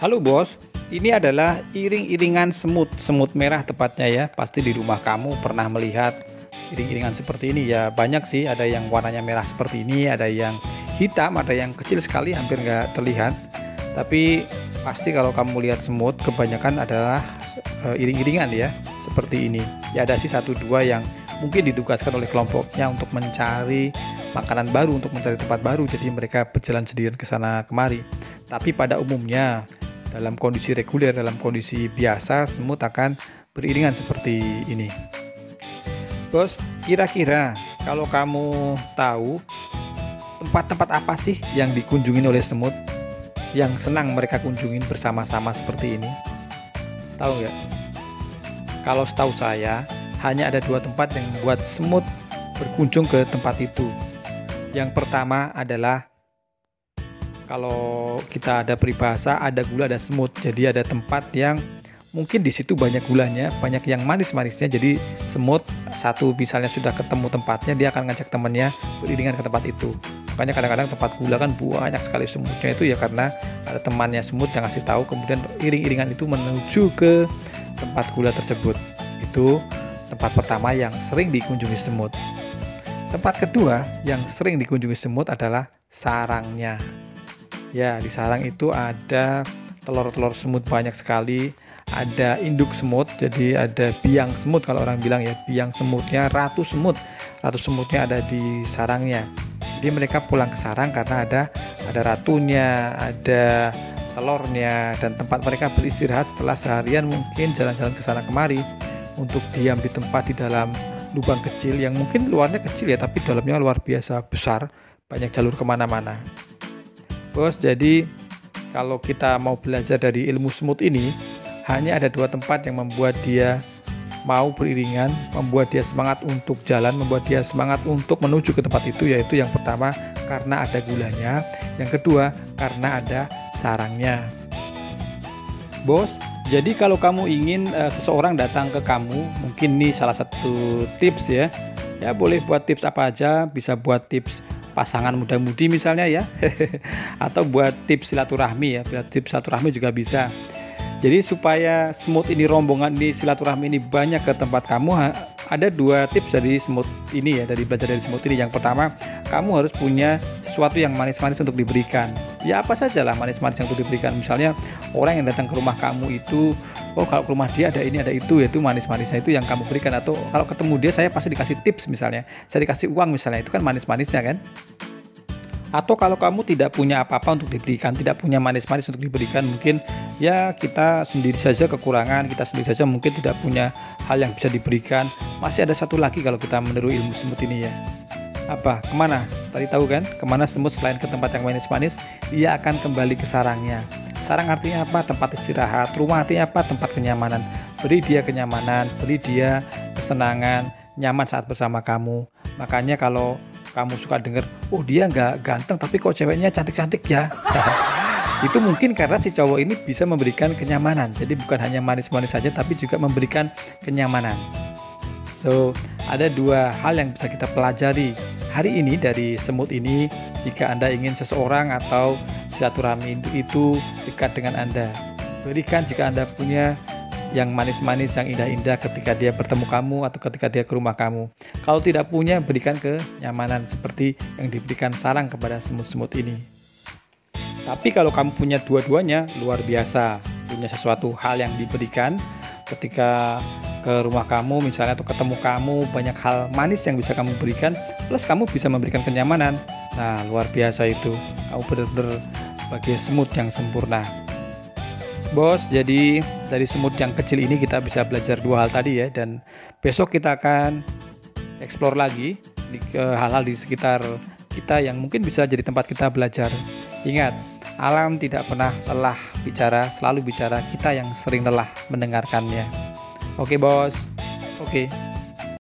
Halo bos, ini adalah iring-iringan semut, semut merah tepatnya ya. Pasti di rumah kamu pernah melihat iring-iringan seperti ini ya. Banyak sih, ada yang warnanya merah seperti ini, ada yang hitam, ada yang kecil sekali hampir nggak terlihat. Tapi pasti kalau kamu lihat semut, kebanyakan adalah iring-iringan ya, seperti ini. Ya ada sih satu dua yang mungkin ditugaskan oleh kelompoknya untuk mencari makanan baru, untuk mencari tempat baru. Jadi mereka berjalan sendirian ke sana kemari. Tapi pada umumnya dalam kondisi reguler, dalam kondisi biasa, semut akan beriringan seperti ini. Bos, kira-kira kalau kamu tahu tempat-tempat apa sih yang dikunjungin oleh semut, yang senang mereka kunjungin bersama-sama seperti ini? Tahu nggak? Kalau setahu saya, hanya ada dua tempat yang membuat semut berkunjung ke tempat itu. Yang pertama adalah, kalau kita ada peribahasa, ada gula ada semut. Jadi ada tempat yang mungkin di situ banyak gulanya, banyak yang manis-manisnya. Jadi semut satu misalnya sudah ketemu tempatnya, dia akan ngajak temannya beriringan ke tempat itu. Makanya kadang-kadang tempat gula kan banyak sekali semutnya itu ya, karena ada temannya semut yang ngasih tahu, kemudian iring-iringan itu menuju ke tempat gula tersebut. Itu tempat pertama yang sering dikunjungi semut. Tempat kedua yang sering dikunjungi semut adalah sarangnya. Ya, di sarang itu ada telur-telur semut banyak sekali, ada induk semut, jadi ada biang semut kalau orang bilang ya, biang semutnya, ratu semutnya ada di sarangnya. Jadi mereka pulang ke sarang karena ada ratunya, ada telurnya, dan tempat mereka beristirahat setelah seharian mungkin jalan-jalan ke sana kemari untuk diam di tempat di dalam lubang kecil yang mungkin luarnya kecil ya, tapi dalamnya luar biasa besar, banyak jalur kemana-mana. Bos, jadi kalau kita mau belajar dari ilmu semut ini, hanya ada dua tempat yang membuat dia mau beriringan, membuat dia semangat untuk jalan, membuat dia semangat untuk menuju ke tempat itu, yaitu yang pertama karena ada gulanya, yang kedua karena ada sarangnya. Bos, jadi kalau kamu ingin seseorang datang ke kamu, mungkin ini salah satu tips ya. Ya boleh buat tips apa aja, bisa buat tips pasangan muda-mudi misalnya ya, atau buat tips silaturahmi ya, buat tips silaturahmi juga bisa. Jadi supaya semut ini, rombongan ini, silaturahmi ini banyak ke tempat kamu, ada dua tips dari semut ini ya, dari belajar dari semut ini. Yang pertama, kamu harus punya sesuatu yang manis-manis untuk diberikan. Ya apa saja lah manis-manis yang untuk diberikan. Misalnya orang yang datang ke rumah kamu itu, oh kalau ke rumah dia ada ini ada itu, yaitu manis-manisnya itu yang kamu berikan. Atau kalau ketemu dia saya pasti dikasih tips misalnya, saya dikasih uang misalnya, itu kan manis-manisnya kan. Atau kalau kamu tidak punya apa-apa untuk diberikan, tidak punya manis-manis untuk diberikan, mungkin ya kita sendiri saja kekurangan, kita sendiri saja mungkin tidak punya hal yang bisa diberikan. Masih ada satu lagi kalau kita meniru ilmu semut ini ya. Apa? Kemana? Tadi tahu kan? Kemana semut selain ke tempat yang manis-manis, dia akan kembali ke sarangnya. Sarang artinya apa? Tempat istirahat. Rumah artinya apa? Tempat kenyamanan. Beri dia kenyamanan, beri dia kesenangan, nyaman saat bersama kamu. Makanya kalau kamu suka dengar, oh dia nggak ganteng tapi kok ceweknya cantik-cantik ya. Itu mungkin karena si cowok ini bisa memberikan kenyamanan. Jadi bukan hanya manis-manis saja, tapi juga memberikan kenyamanan. So, ada dua hal yang bisa kita pelajari hari ini dari semut ini. Jika Anda ingin seseorang atau silaturahmi itu dekat dengan Anda, berikan jika Anda punya yang manis-manis, yang indah-indah ketika dia bertemu kamu atau ketika dia ke rumah kamu. Kalau tidak punya, berikan kenyamanan seperti yang diberikan sarang kepada semut-semut ini. Tapi kalau kamu punya dua-duanya, luar biasa. Punya sesuatu hal yang diberikan ketika ke rumah kamu misalnya, atau ketemu kamu, banyak hal manis yang bisa kamu berikan, plus kamu bisa memberikan kenyamanan. Nah, luar biasa itu. Kamu benar-benar sebagai semut yang sempurna. Bos, jadi dari semut yang kecil ini kita bisa belajar dua hal tadi ya, dan besok kita akan explore lagi hal-hal di sekitar kita yang mungkin bisa jadi tempat kita belajar. Ingat, alam tidak pernah lelah bicara, selalu bicara kita yang sering lelah mendengarkannya. Oke bos, oke.